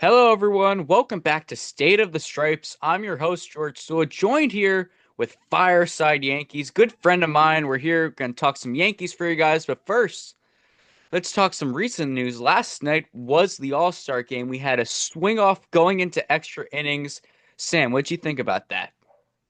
Hello, everyone. Welcome back to State of the Stripes. I'm your host, George Stewart, joined here with Fireside Yankees. Good friend of mine. We're here going to talk some Yankees for you guys. But first, let's talk some recent news. Last night was the All-Star game. We had a swing off going into extra innings. Sam, what'd you think about that?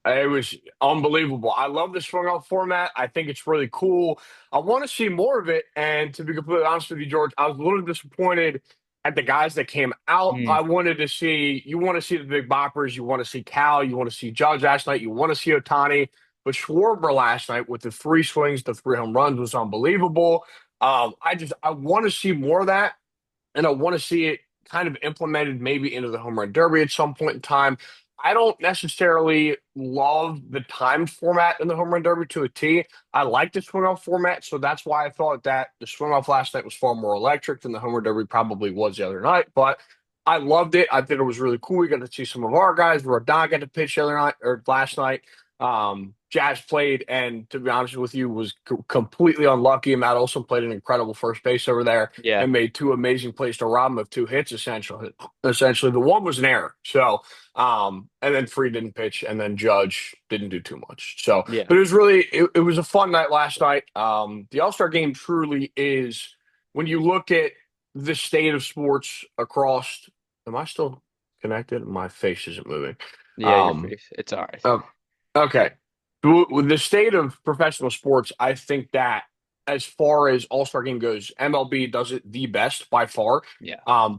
It was unbelievable. I love the swing out format. I think it's really cool. I want to see more of it. And to be completely honest with you, George, I was a little disappointed at the guys that came out. Mm, I wanted to see, you want to see the big boppers. You want to see Cal. You want to see Judge last night. You want to see Otani. But Schwarber last night with the three swings, the three home runs was unbelievable. I want to see more of that. And I want to see it kind of implemented maybe into the home run derby at some point in time. I don't necessarily love the timed format in the home run derby to a T. I like the swing off format, so that's why I thought that the swing off last night was far more electric than the home run derby probably was the other night. But I loved it. I think it was really cool. We got to see some of our guys. Rodon got to pitch the other night or last night. Jazz played, and to be honest with you, was completely unlucky. Matt Olson played an incredible first base over there yeah. and made two amazing plays to rob him of two hits. Essentially, the one was an error. So, and then Free didn't pitch, and then Judge didn't do too much. So, Yeah. but it was a fun night last night. The All Star Game truly is when you look at the state of sports across. Am I still connected? My face isn't moving. Yeah, your Um, face. It's all right. oh, okay. With the state of professional sports, I think that as far as All-Star game goes, MLB does it the best by far. Yeah.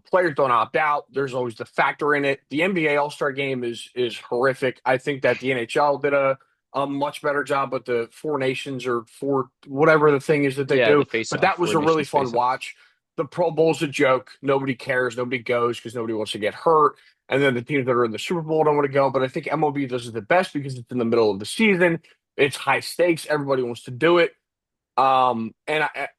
Players don't opt out. There's always the factor in it. The NBA All-Star game is horrific. I think that the NHL did a much better job with the Four Nations or four whatever the thing is that they Yeah, the do. face But off, that was Four a really Nations fun face off. watch. The Pro Bowl's a joke. Nobody cares. Nobody goes because nobody wants to get hurt. And then the teams that are in the Super Bowl don't want to go. But I think MLB does it the best because it's in the middle of the season. It's high stakes. Everybody wants to do it.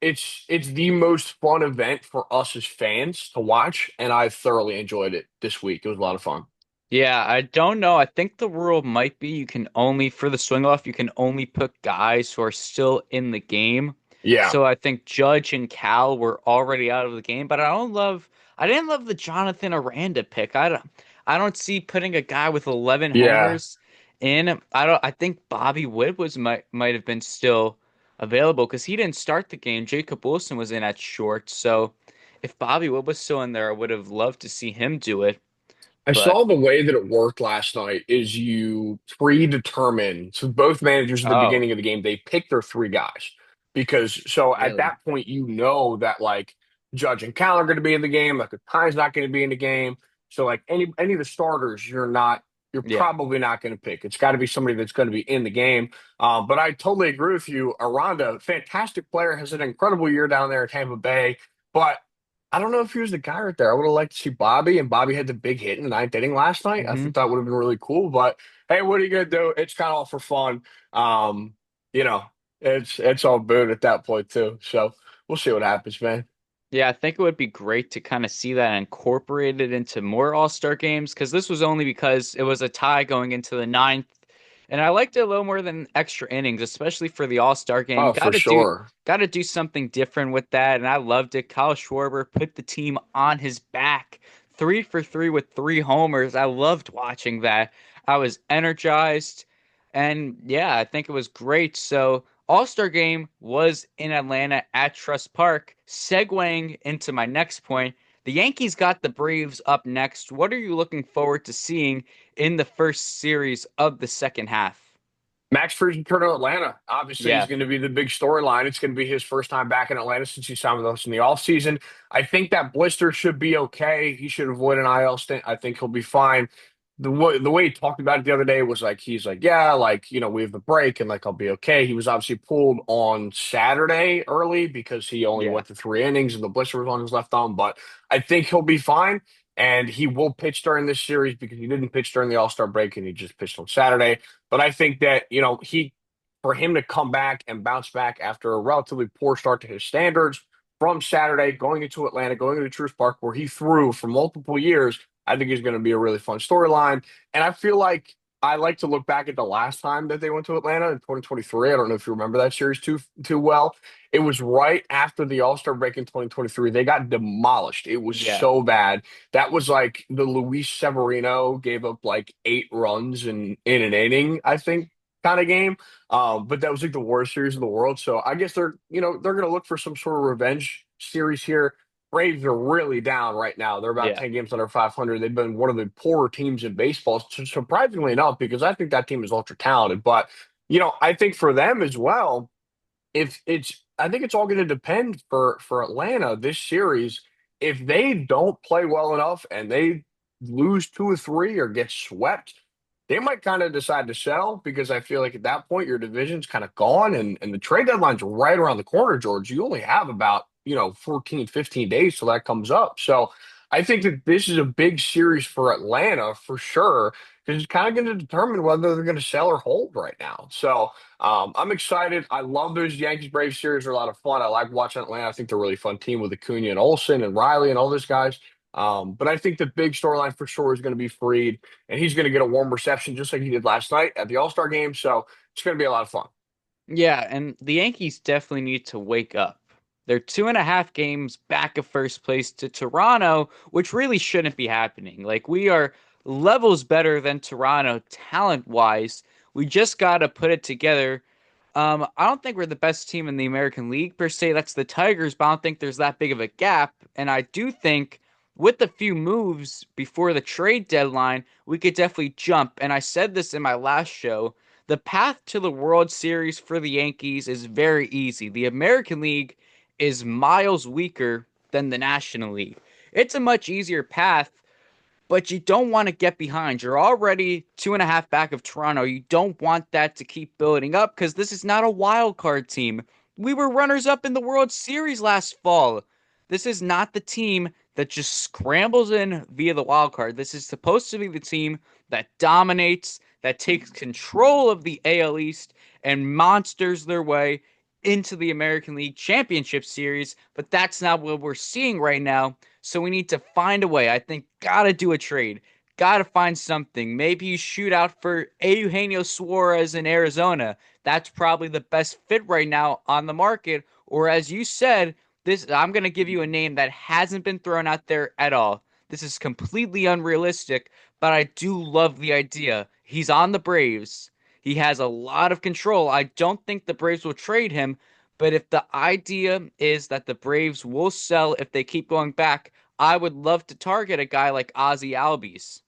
It's the most fun event for us as fans to watch, and I thoroughly enjoyed it this week. It was a lot of fun. Yeah, I don't know. I think the rule might be you can only, for the swing off, you can only put guys who are still in the game. Yeah, So I think Judge and Cal were already out of the game, but I didn't love the Jonathan Aranda pick. I don't see putting a guy with 11 yeah. homers in. I think Bobby Witt might have been still available because he didn't start the game. Jacob Wilson was in at short. So if Bobby Witt was still in there, I would have loved to see him do it. I But saw the way that it worked last night is you predetermine. So both managers at the oh, beginning of the game, they pick their three guys because so at really? that point you know that like Judge and Cal are going to be in the game, like Kai's not going to be in the game. So like any of the starters, you're Yeah. probably not going to pick. It's got to be somebody that's going to be in the game. But I totally agree with you. Aranda, fantastic player, has an incredible year down there at Tampa Bay, but I don't know if he was the guy right there. I would have liked to see Bobby, and Bobby had the big hit in the ninth inning last night. I Hmm. think that would have been really cool. But hey, what are you gonna do? It's kind of all for fun. Um, you know, it's all good at that point too. So we'll see what happens, man. Yeah, I think it would be great to kind of see that incorporated into more All-Star games because this was only because it was a tie going into the ninth. And I liked it a little more than extra innings, especially for the All-Star game. Oh, for sure. Got to do something different with that, and I loved it. Kyle Schwarber put the team on his back, 3 for 3 with 3 homers. I loved watching that. I was energized, and yeah, I think it was great. So All-Star game was in Atlanta at Trust Park. Segueing into my next point, the Yankees got the Braves up next. What are you looking forward to seeing in the first series of the second half? Max Fried returned to Atlanta. Obviously, he's Yeah, going to be the big storyline. It's going to be his first time back in Atlanta since he signed with us in the offseason. I think that blister should be okay. He should avoid an IL stint. I think he'll be fine. The way he talked about it the other day was like he's like, yeah, like we have the break and like I'll be okay. He was obviously pulled on Saturday early because he only yeah. went to 3 innings and the blister was on his left arm. But I think he'll be fine. And he will pitch during this series because he didn't pitch during the All-Star break and he just pitched on Saturday. But I think that, for him to come back and bounce back after a relatively poor start to his standards from Saturday, going into Atlanta, going into Truist Park, where he threw for multiple years, I think is going to be a really fun storyline. And I feel like I like to look back at the last time that they went to Atlanta in 2023. I don't know if you remember that series too well. It was right after the All-Star break in 2023. They got demolished. It was Yeah, so bad. That was like the Luis Severino gave up like 8 runs in an inning, I think, kind of game. But that was like the worst series in the world. So I guess they're gonna look for some sort of revenge series here. Braves are really down right now. They're about yeah. 10 games under 500. They've been one of the poorer teams in baseball, surprisingly enough, because I think that team is ultra talented. But, I think for them as well, if it's I think it's all going to depend for Atlanta this series. If they don't play well enough and they lose 2 or 3 or get swept, they might kind of decide to sell because I feel like at that point your division's kind of gone and the trade deadline's right around the corner, George. You only have about, 14, 15 days till that comes up. So I think that this is a big series for Atlanta for sure because it's kind of going to determine whether they're going to sell or hold right now. So I'm excited. I love those Yankees Braves series. They're a lot of fun. I like watching Atlanta. I think they're a really fun team with Acuna and Olsen and Riley and all those guys. But I think the big storyline for sure is going to be Freed, and he's going to get a warm reception just like he did last night at the All-Star game. So it's going to be a lot of fun. Yeah, and the Yankees definitely need to wake up. They're 2.5 games back of first place to Toronto, which really shouldn't be happening. Like, we are levels better than Toronto talent-wise. We just got to put it together. I don't think we're the best team in the American League per se. That's the Tigers, but I don't think there's that big of a gap. And I do think with a few moves before the trade deadline, we could definitely jump. And I said this in my last show. The path to the World Series for the Yankees is very easy. The American League is miles weaker than the National League. It's a much easier path, but you don't want to get behind. You're already 2.5 back of Toronto. You don't want that to keep building up because this is not a wild card team. We were runners up in the World Series last fall. This is not the team that just scrambles in via the wild card. This is supposed to be the team that dominates, that takes control of the AL East and monsters their way into the American League Championship Series, but that's not what we're seeing right now. So we need to find a way. I think gotta do a trade. Gotta find something. Maybe you shoot out for Eugenio Suarez in Arizona. That's probably the best fit right now on the market. Or as you said, this I'm gonna give you a name that hasn't been thrown out there at all. This is completely unrealistic, but I do love the idea. He's on the Braves. He has a lot of control. I don't think the Braves will trade him, but if the idea is that the Braves will sell if they keep going back, I would love to target a guy like Ozzy Albies.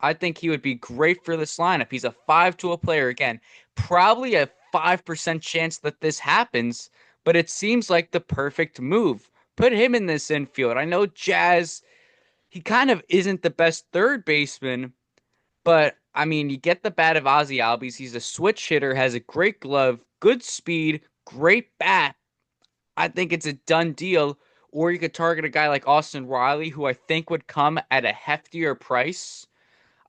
I think he would be great for this lineup. He's a 5 tool player again. Probably a 5% chance that this happens, but it seems like the perfect move. Put him in this infield. I know Jazz, he kind of isn't the best third baseman, but I mean, you get the bat of Ozzy Albies. He's a switch hitter, has a great glove, good speed, great bat. I think it's a done deal. Or you could target a guy like Austin Riley, who I think would come at a heftier price.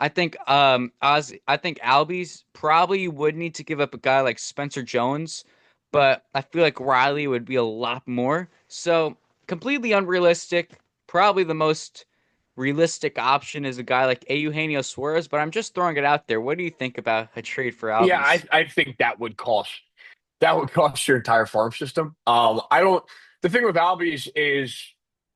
I think Albies probably would need to give up a guy like Spencer Jones, but I feel like Riley would be a lot more. So completely unrealistic. Probably the most realistic option is a guy like Eugenio Suarez, but I'm just throwing it out there. What do you think about a trade for Yeah, Albies? I think that would cost your entire farm system. I don't. The thing with Albies is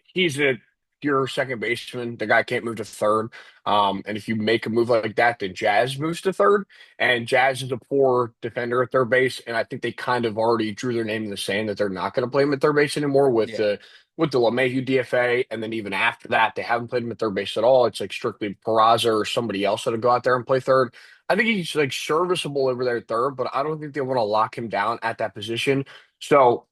he's a pure second baseman. The guy can't move to third. And if you make a move like that, then Jazz moves to third, and Jazz is a poor defender at third base. And I think they kind of already drew their name in the sand that they're not going to play him at third base anymore Yeah. with the LeMahieu DFA, and then even after that, they haven't played him at third base at all. It's like strictly Peraza or somebody else that'll go out there and play third. I think he's like serviceable over there at third, but I don't think they want to lock him down at that position. So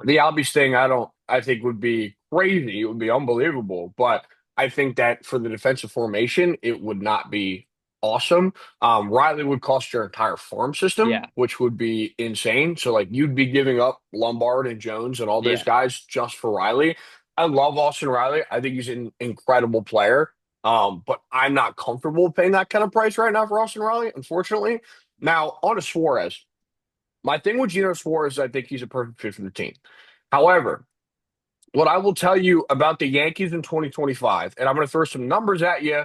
the Albies thing, I think would be crazy. It would be unbelievable. But I think that for the defensive formation, it would not be awesome. Riley would cost your entire farm system, Yeah. which would be insane. So like you'd be giving up Lombard and Jones and all those Yeah. guys just for Riley. I love Austin Riley. I think he's an incredible player. But I'm not comfortable paying that kind of price right now for Austin Riley, unfortunately. Now, on to Suarez. My thing with Gino Suarez, I think he's a perfect fit for the team. However, what I will tell you about the Yankees in 2025, and I'm going to throw some numbers at you.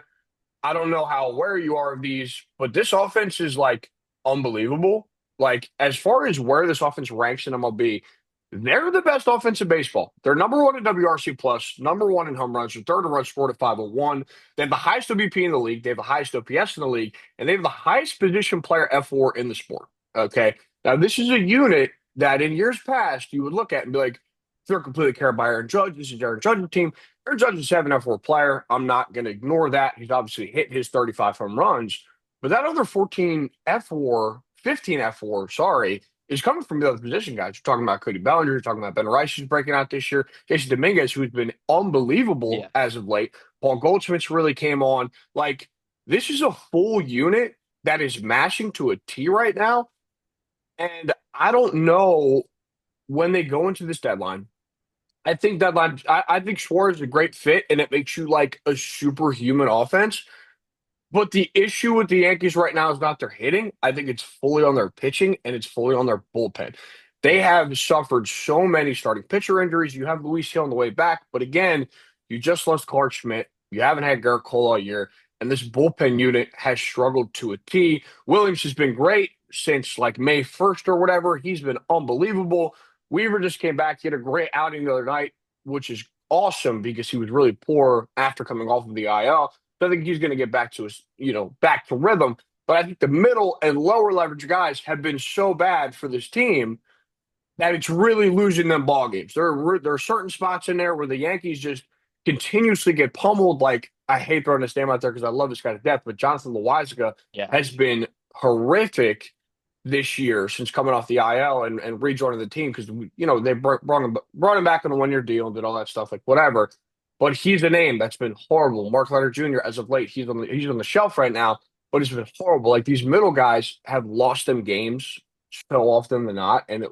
I don't know how aware you are of these, but this offense is like unbelievable. Like, as far as where this offense ranks in MLB, they're the best offense in baseball. They're number one in WRC plus, number one in home runs, they're third in runs scored at 501. They have the highest OBP in the league, they have the highest OPS in the league, and they have the highest position player F4 in the sport. Okay. Now, this is a unit that in years past you would look at and be like, they're completely carried by Aaron Judge. This is Aaron Judge's team. Aaron Judge is a 7 F4 player. I'm not going to ignore that. He's obviously hit his 35 home runs, but that other 14 F4, 15 F4, sorry, is coming from the other position guys. You're talking about Cody Bellinger, you're talking about Ben Rice, who's breaking out this year, Jason Dominguez, who's been unbelievable Yeah. as of late. Paul Goldschmidt's really came on. Like, this is a full unit that is mashing to a T right now. And I don't know when they go into this deadline. I think Suarez is a great fit, and it makes you like a superhuman offense. But the issue with the Yankees right now is not their hitting. I think it's fully on their pitching and it's fully on their bullpen. They Yeah. have suffered so many starting pitcher injuries. You have Luis Hill on the way back, but again, you just lost Clark Schmidt. You haven't had Garrett Cole all year, and this bullpen unit has struggled to a T. Williams has been great since like May 1st or whatever. He's been unbelievable. Weaver just came back. He had a great outing the other night, which is awesome because he was really poor after coming off of the IL. So I think he's going to get back to his, back to rhythm. But I think the middle and lower leverage guys have been so bad for this team that it's really losing them ball games. There are certain spots in there where the Yankees just continuously get pummeled. Like, I hate throwing this name out there because I love this guy to death, but Jonathan Loáisiga Yeah. has been horrific this year since coming off the IL and rejoining the team because they brought him back on a 1 year deal and did all that stuff, like whatever. But he's a name that's been horrible. Mark Leonard Jr. as of late, he's on the shelf right now, but he's been horrible. Like, these middle guys have lost them games so often than not, and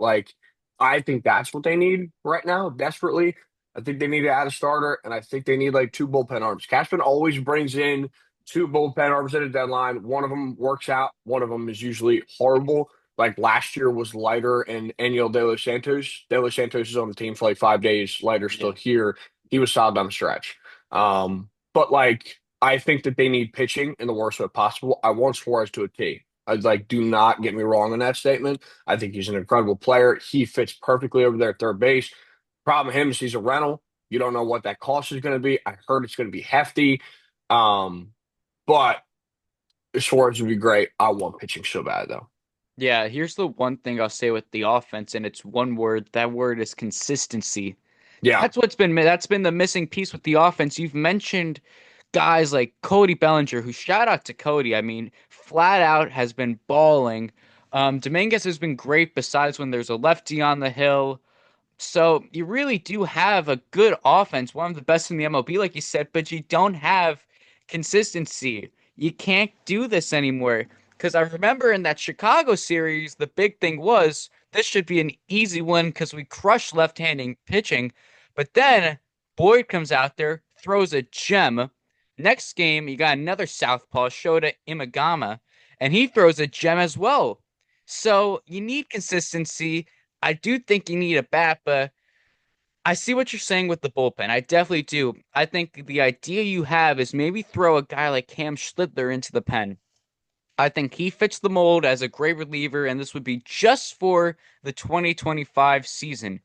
I think that's what they need right now, desperately. I think they need to add a starter, and I think they need like two bullpen arms. Cashman always brings in two bullpen arms at a deadline. One of them works out. One of them is usually horrible. Like last year was Leiter and Aniel De Los Santos. De Los Santos is on the team for like 5 days. Leiter's still Yeah. here. He was solid down the stretch. But like, I think that they need pitching in the worst way possible. I want Suarez to a T. I'd like, do not get me wrong on that statement. I think he's an incredible player. He fits perfectly over there at third base. Problem with him is he's a rental. You don't know what that cost is going to be. I heard it's going to be hefty. Um, but Suarez would be great. I want pitching so bad though. Yeah, here's the one thing I'll say with the offense, and it's one word. That word is consistency. Yeah, That's been the missing piece with the offense. You've mentioned guys like Cody Bellinger, who shout out to Cody. I mean, flat out has been balling. Dominguez has been great besides when there's a lefty on the hill. So you really do have a good offense, one of the best in the MLB, like you said, but you don't have consistency. You can't do this anymore. Because I remember in that Chicago series, the big thing was this should be an easy one because we crushed left-handing pitching. But then Boyd comes out there, throws a gem. Next game, you got another southpaw, Shota Imagama, and he throws a gem as well. So you need consistency. I do think you need a bat, but I see what you're saying with the bullpen. I definitely do. I think the idea you have is maybe throw a guy like Cam Schlittler into the pen. I think he fits the mold as a great reliever, and this would be just for the 2025 season.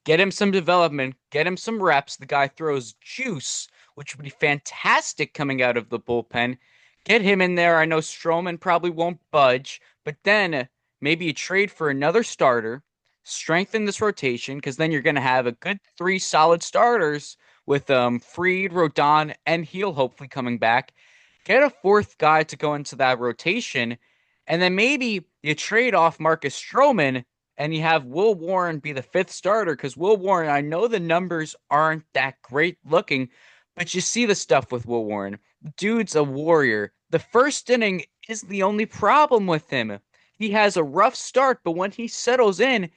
Get him some development, get him some reps. The guy throws juice, which would be fantastic coming out of the bullpen. Get him in there. I know Stroman probably won't budge, but then maybe you trade for another starter, strengthen this rotation, because then you're going to have a good three solid starters with Fried, Rodon, and Heel hopefully coming back. Get a fourth guy to go into that rotation, and then maybe you trade off Marcus Stroman and you have Will Warren be the fifth starter because Will Warren, I know the numbers aren't that great looking, but you see the stuff with Will Warren. Dude's a warrior. The first inning is the only problem with him. He has a rough start, but when he settles in,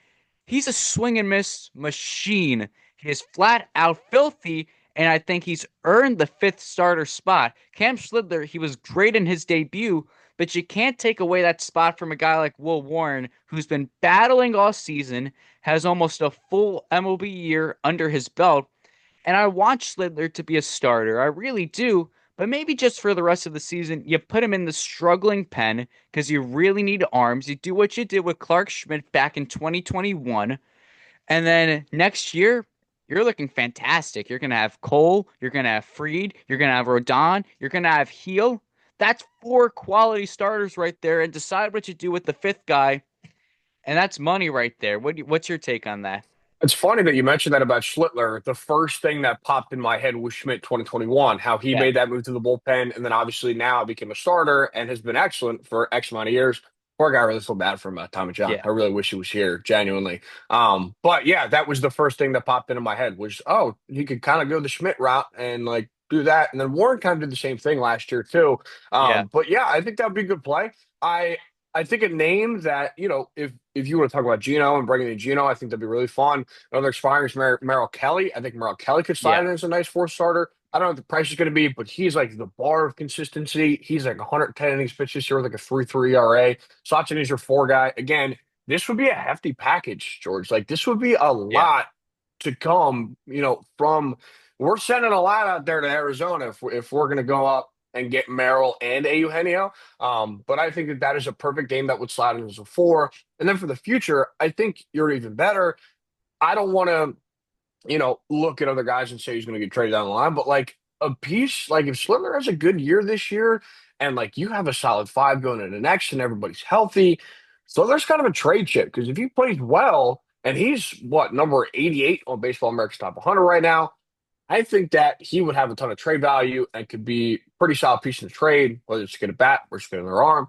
he's a swing and miss machine. He is flat out filthy, and I think he's earned the fifth starter spot. Cam Schlittler, he was great in his debut, but you can't take away that spot from a guy like Will Warren, who's been battling all season, has almost a full MLB year under his belt, and I want Schlittler to be a starter. I really do, but maybe just for the rest of the season, you put him in the struggling pen because you really need arms. You do what you did with Clark Schmidt back in 2021. And then next year, you're looking fantastic. You're going to have Cole, you're going to have Freed, you're going to have Rodon, you're going to have Heel. That's four quality starters right there. And decide what you do with the fifth guy. And that's money right there. What's your take on that? It's funny that you mentioned that about Schlittler. The first thing that popped in my head was Schmidt 2021, how he Yeah, made that move to the bullpen, and then obviously now became a starter and has been excellent for X amount of years. Poor guy, I really feel bad for him, Tommy John. yeah, I really wish he was here, genuinely. But yeah, that was the first thing that popped into my head was, oh, he could kind of go the Schmidt route and like do that. And then Warren kind of did the same thing last year too. yeah, But yeah, I think that would be a good play. I think a name that, if you want to talk about Gino and bringing in Gino, I think that'd be really fun. Another expiring is Merrill Kelly. I think Merrill Kelly could slide yeah, in as a nice fourth starter. I don't know what the price is going to be, but he's like the bar of consistency. He's like 110 innings pitched this year with like a 3.3 ERA. Sachin is your four guy. Again, this would be a hefty package, George. Like this would be a yeah. lot to come, from we're sending a lot out there to Arizona if we're going to go up and get Merrill and Eugenio. But I think that is a perfect game that would slide in as a four. And then for the future, I think you're even better. I don't want to, look at other guys and say he's going to get traded down the line, but like a piece, like if Slither has a good year this year and like you have a solid five going into next and everybody's healthy, so there's kind of a trade chip because if he plays well and he's what number 88 on Baseball America's Top 100 right now, I think that he would have a ton of trade value and could be a pretty solid piece in the trade, whether it's to get a bat or just get another arm.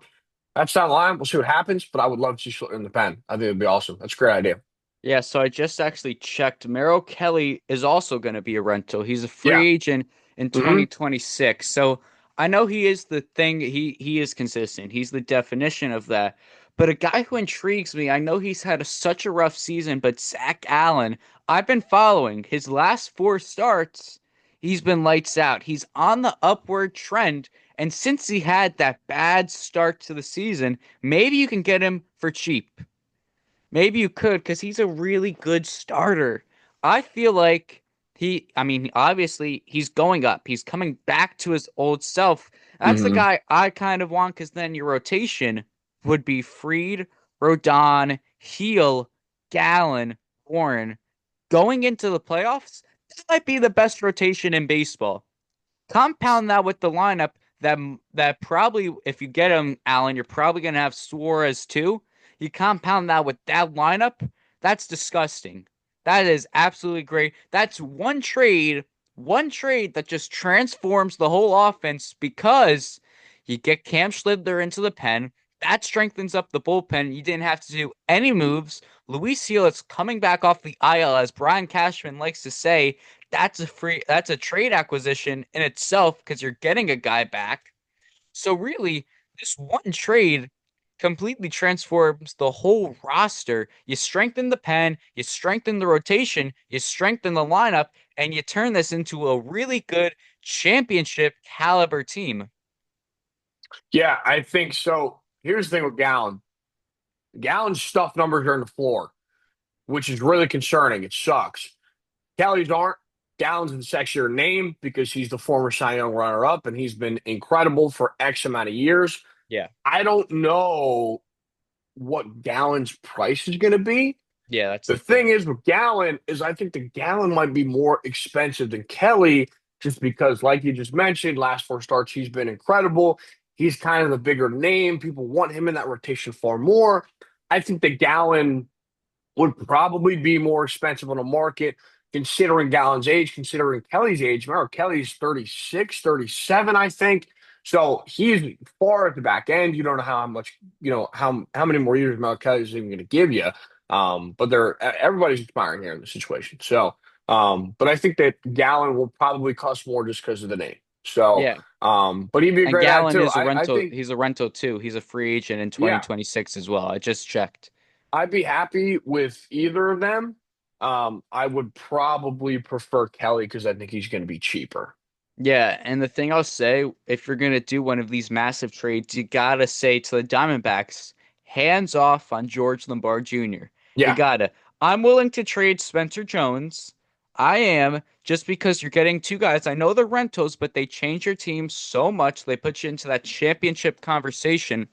That's down the line. We'll see what happens, but I would love to see Slither in the pen. I think it'd be awesome. That's a great idea. Yeah, so I just actually checked. Merrill Kelly is also going to be a rental. He's a Yeah. free agent in Hmm. 2026. So I know he is the thing. He is consistent. He's the definition of that. But a guy who intrigues me, I know he's had such a rough season, but Zach Allen, I've been following his last four starts. He's been lights out. He's on the upward trend. And since he had that bad start to the season, maybe you can get him for cheap. Maybe you could, because he's a really good starter. I feel like I mean, obviously he's going up. He's coming back to his old self. That's the Hmm. guy I kind of want, because then your rotation would be Freed, Rodon, Heel, Gallon, Warren. Going into the playoffs, that might be the best rotation in baseball. Compound that with the lineup that probably, if you get him, Allen, you're probably gonna have Suarez too. You compound that with that lineup, that's disgusting. That is absolutely great. That's one trade that just transforms the whole offense because you get Cam Schlittler into the pen. That strengthens up the bullpen. You didn't have to do any moves. Luis Seal is coming back off the IL, as Brian Cashman likes to say. That's a trade acquisition in itself because you're getting a guy back. So really, this one trade completely transforms the whole roster. You strengthen the pen, you strengthen the rotation, you strengthen the lineup, and you turn this into a really good championship caliber team. Yeah, I think so. Here's the thing with Gallon. Gallon's stuff numbers are on the floor, which is really concerning. It sucks. Kelly's aren't. Gallon's in the sexier name because he's the former Cy Young runner-up and he's been incredible for X amount of years. Yeah. I don't know what Gallon's price is going to be. Yeah, that's The the thing thing. is with Gallon is I think the Gallon might be more expensive than Kelly just because, like you just mentioned, last four starts he's been incredible. He's kind of the bigger name. People want him in that rotation far more. I think the Gallon would probably be more expensive on the market considering Gallon's age, considering Kelly's age. Remember, Kelly's 36, 37, I think. So he's far at the back end. You don't know how much, how many more years Mel Kelly's even going to give you. But everybody's expiring here in the situation. So, but I think that Gallon will probably cost more just because of the name. So, Yeah. but he'd be a And great ad Gallon too. is a I rental. think, He's a rental too. He's a free agent in yeah, 2026 as well. I just checked. I'd be happy with either of them. I would probably prefer Kelly because I think he's going to be cheaper. Yeah, and the thing I'll say, if you're gonna do one of these massive trades, you gotta say to the Diamondbacks, hands off on George Lombard Jr. You Yeah. gotta. I'm willing to trade Spencer Jones. I am just because you're getting two guys. I know they're rentals, but they change your team so much. They put you into that championship conversation.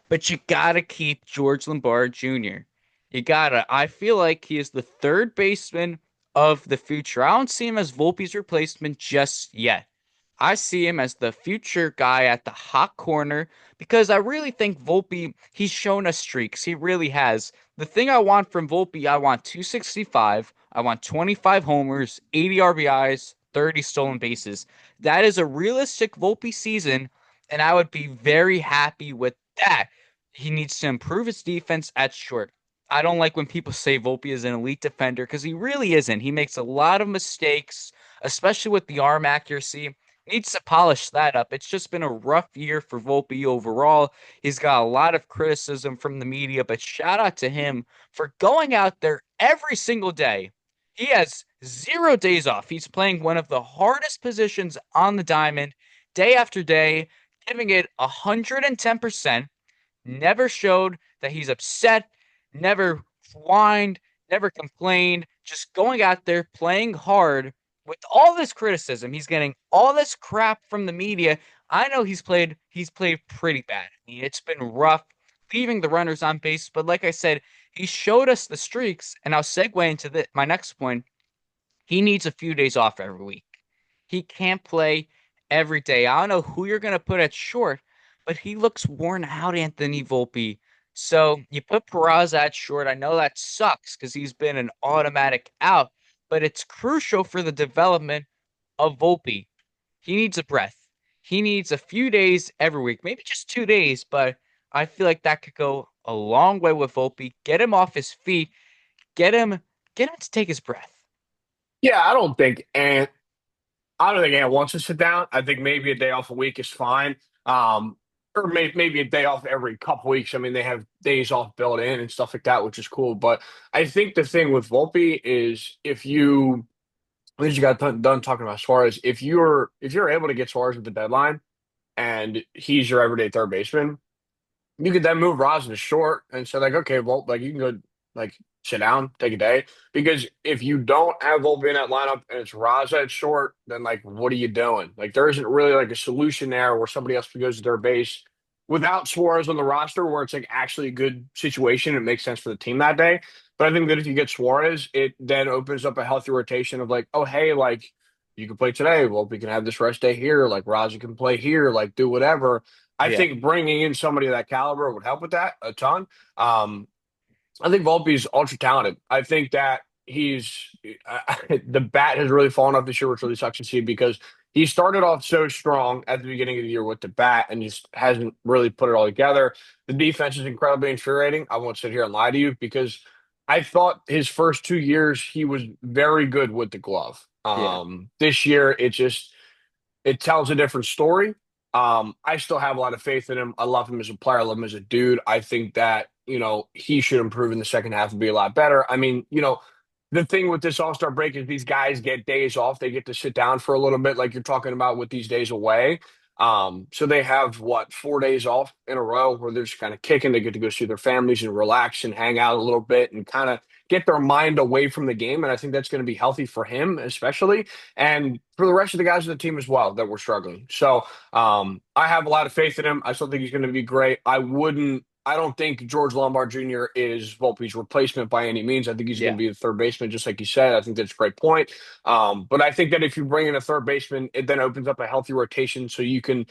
But you gotta keep George Lombard Jr. You gotta. I feel like he is the third baseman of the future. I don't see him as Volpe's replacement just yet. I see him as the future guy at the hot corner because I really think Volpe, he's shown us streaks. He really has. The thing I want from Volpe, I want 265, I want 25 homers, 80 RBIs, 30 stolen bases. That is a realistic Volpe season, and I would be very happy with that. He needs to improve his defense at short. I don't like when people say Volpe is an elite defender because he really isn't. He makes a lot of mistakes, especially with the arm accuracy. Needs to polish that up. It's just been a rough year for Volpe overall. He's got a lot of criticism from the media, but shout out to him for going out there every single day. He has 0 days off. He's playing one of the hardest positions on the diamond day after day, giving it 110%. Never showed that he's upset, never whined, never complained, just going out there playing hard with all this criticism. He's getting all this crap from the media. I know he's played pretty bad. I mean, it's been rough leaving the runners on base, but like I said, he showed us the streaks, and I'll segue into my next point. He needs a few days off every week. He can't play every day. I don't know who you're going to put at short, but he looks worn out, Anthony Volpe. So you put Peraza at short. I know that sucks because he's been an automatic out, but it's crucial for the development of Volpe. He needs a breath. He needs a few days every week, maybe just 2 days, but I feel like that could go a long way with Volpe. Get him off his feet. Get him, get him to take his breath. Yeah, I don't think Ant wants to sit down. I think maybe a day off a week is fine. Or maybe a day off every couple weeks. I mean, they have days off built in and stuff like that, which is cool. But I think the thing with Volpe is if you, as you got done talking about Suarez, if you're able to get Suarez at the deadline and he's your everyday third baseman, you could then move Rosin to short and say like, okay, well, like you can go like sit down, take a day. Because if you don't have Volpe in that lineup and it's Raza at short, then like what are you doing? Like there isn't really like a solution there where somebody else goes to their base without Suarez on the roster where it's like actually a good situation. It makes sense for the team that day. But I think that if you get Suarez, it then opens up a healthy rotation of like, oh hey, like you can play today. Well, we can have this rest day here. Like Raza can play here. Like do whatever. I Yeah, think bringing in somebody of that caliber would help with that a ton. Um, I think Volpe's ultra talented. I think that the bat has really fallen off this year, which really sucks to see because he started off so strong at the beginning of the year with the bat and just hasn't really put it all together. The defense is incredibly infuriating. I won't sit here and lie to you because I thought his first 2 years he was very good with the glove. yeah. This year it tells a different story. I still have a lot of faith in him. I love him as a player. I love him as a dude. I think that, he should improve in the second half and be a lot better. I mean, the thing with this All-Star break is these guys get days off. They get to sit down for a little bit, like you're talking about with these days away. So they have 4 days off in a row where they're just kind of kicking. They get to go see their families and relax and hang out a little bit and kind of get their mind away from the game. And I think that's going to be healthy for him, especially, and for the rest of the guys on the team as well that were struggling. So I have a lot of faith in him. I still think he's going to be great. I don't think George Lombard Jr. is Volpe's replacement by any means. I think he's going to Yeah. be the third baseman, just like you said. I think that's a great point. But I think that if you bring in a third baseman, it then opens up a healthy rotation so you can,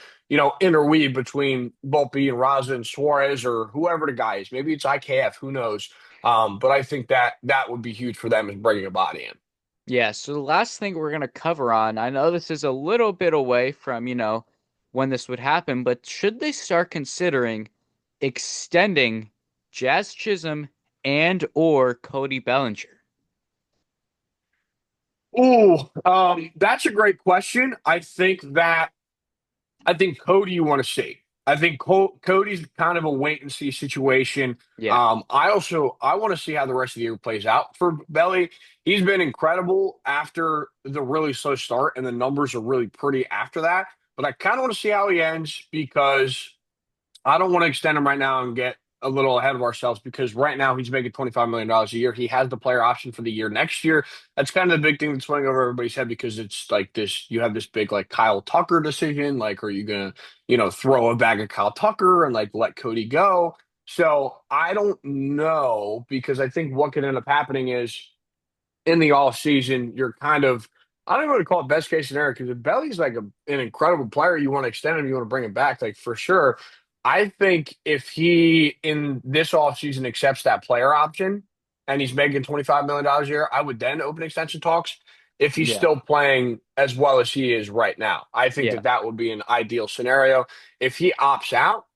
interweave between Volpe and Raza and Suarez or whoever the guy is. Maybe it's IKF, who knows? But I think that that would be huge for them is bringing a body in. Yeah, so the last thing we're going to cover on, I know this is a little bit away from, when this would happen, but should they start considering extending Jazz Chisholm and or Cody Bellinger? Ooh, that's a great question. I think Cody you want to see. I think Cody's kind of a wait and see situation. Yeah. I want to see how the rest of the year plays out for Belly. He's been incredible after the really slow start, and the numbers are really pretty after that. But I kind of want to see how he ends because I don't want to extend him right now and get a little ahead of ourselves because right now he's making $25 million a year. He has the player option for the year next year. That's kind of the big thing that's running over everybody's head because it's like this. You have this big like Kyle Tucker decision. Like, are you gonna throw a bag of Kyle Tucker and like let Cody go? So I don't know because I think what could end up happening is in the off season, you're kind of I don't even want to call it best case scenario because if Belly's like an incredible player, you want to extend him, you want to bring him back, like for sure. I think if he in this off season accepts that player option and he's making $25 million a year, I would then open extension talks if he's Yeah. still playing as well as he is right now. I think Yeah. that that would be an ideal scenario. If he opts out,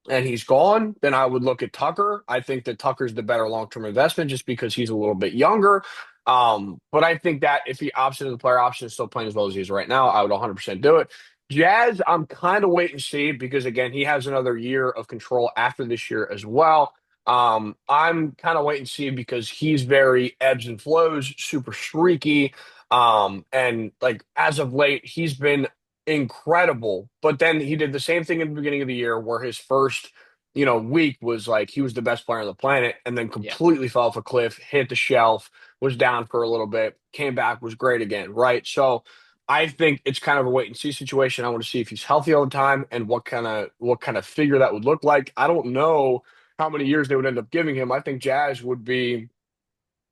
and he's gone, then I would look at Tucker. I think that Tucker's the better long-term investment just because he's a little bit younger. But I think that if he opts into the player option and still playing as well as he is right now, I would 100% do it. Jazz, I'm kind of wait and see because again, he has another year of control after this year as well. I'm kind of wait and see because he's very ebbs and flows, super streaky. And like as of late, he's been incredible. But then he did the same thing in the beginning of the year where his first, week was like he was the best player on the planet and then Yeah. completely fell off a cliff, hit the shelf, was down for a little bit, came back, was great again, right? So I think it's kind of a wait and see situation. I want to see if he's healthy all the time and what kind of figure that would look like. I don't know how many years they would end up giving him. I think Jazz would be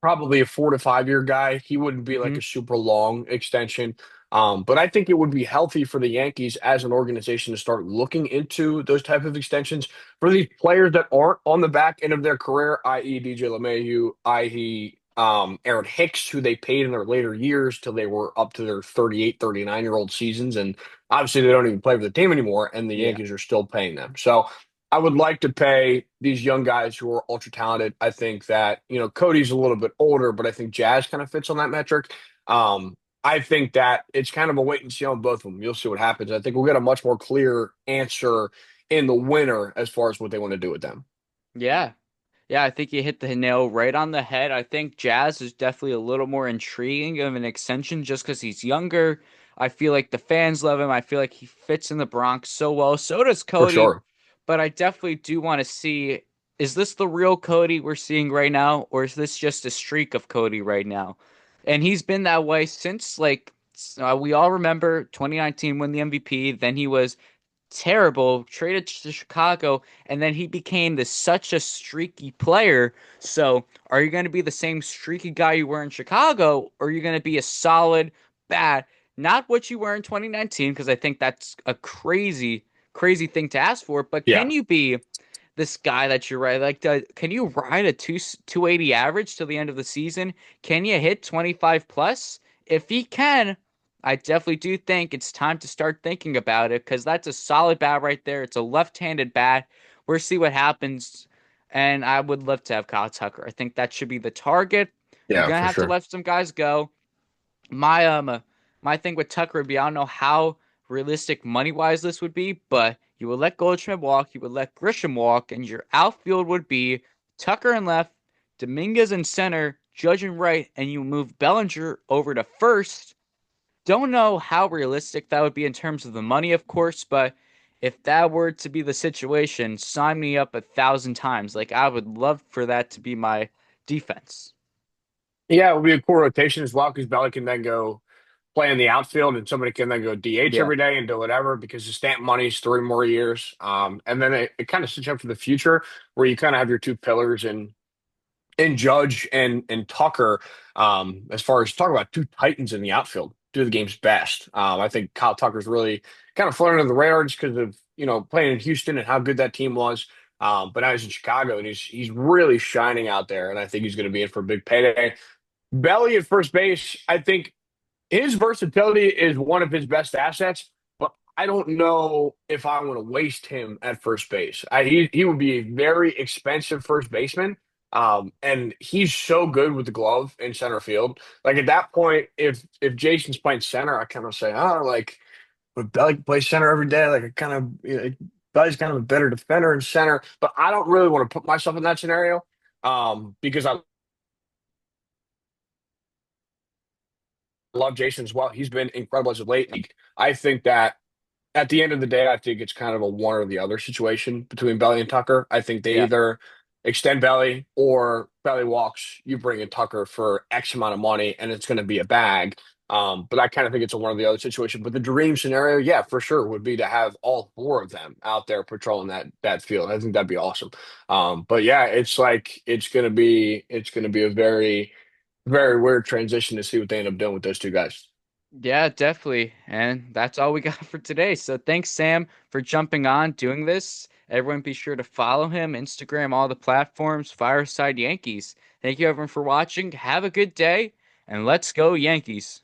probably a 4 to 5 year guy. He wouldn't be like Hmm. a super long extension. But I think it would be healthy for the Yankees as an organization to start looking into those type of extensions for these players that aren't on the back end of their career, i.e. DJ LeMahieu, i.e. Aaron Hicks, who they paid in their later years till they were up to their 38, 39-year-old seasons. And obviously they don't even play for the team anymore, and the Yeah. Yankees are still paying them. So I would like to pay these young guys who are ultra talented. I think that, Cody's a little bit older, but I think Jazz kind of fits on that metric. I think that it's kind of a wait and see on both of them. You'll see what happens. I think we'll get a much more clear answer in the winter as far as what they want to do with them. Yeah. Yeah, I think you hit the nail right on the head. I think Jazz is definitely a little more intriguing of an extension just because he's younger. I feel like the fans love him. I feel like he fits in the Bronx so well. So does For Cody. sure. But I definitely do want to see, is this the real Cody we're seeing right now, or is this just a streak of Cody right now? And he's been that way since we all remember 2019 when the MVP. Then he was terrible, traded to Chicago, and then he became such a streaky player. So, are you going to be the same streaky guy you were in Chicago, or are you going to be a solid, bad, not what you were in 2019? Because I think that's a crazy, crazy thing to ask for. But Yeah. can you be this guy that you're right? Like, can you ride a 280 average till the end of the season? Can you hit 25 plus? If he can, I definitely do think it's time to start thinking about it because that's a solid bat right there. It's a left-handed bat. We'll see what happens. And I would love to have Kyle Tucker. I think that should be the target. You're Yeah, gonna for have to sure. let some guys go. My thing with Tucker would be I don't know how realistic money wise this would be, but you would let Goldschmidt walk, you would let Grisham walk, and your outfield would be Tucker in left, Dominguez in center, Judge in right, and you move Bellinger over to first. Don't know how realistic that would be in terms of the money, of course, but if that were to be the situation, sign me up 1,000 times. Like I would love for that to be my defense. Yeah, it will be a cool rotation as well because Belly can then go play in the outfield and somebody can then go DH Yeah. every day and do whatever because the stamp money's 3 more years. And then it kind of sets you up for the future where you kind of have your two pillars and Judge and Tucker, as far as talk about two titans in the outfield, do the game's best. I think Kyle Tucker's really kind of flown under the radar just because of playing in Houston and how good that team was. But now he's in Chicago and he's really shining out there, and I think he's going to be in for a big payday. Belly at first base, I think his versatility is one of his best assets, but I don't know if I want to waste him at first base. He would be a very expensive first baseman. And he's so good with the glove in center field. Like at that point, if Jason's playing center, I kind of say, oh, like, but Belly plays center every day. Like I kind of, Belly's kind of a better defender in center, but I don't really want to put myself in that scenario. Because I love Jason as well. He's been incredible as of late. I think that at the end of the day, I think it's kind of a one or the other situation between Belly and Tucker. I think they Yeah. either extend Belly or Belly walks. You bring in Tucker for X amount of money, and it's going to be a bag. But I kind of think it's a one or the other situation. But the dream scenario, yeah, for sure, would be to have all four of them out there patrolling that field. I think that'd be awesome. But yeah, it's like it's gonna be a very very weird transition to see what they end up doing with those two guys. Yeah, definitely. And that's all we got for today. So thanks, Sam, for jumping on doing this. Everyone be sure to follow him, Instagram, all the platforms, Fireside Yankees. Thank you everyone for watching. Have a good day, and let's go Yankees.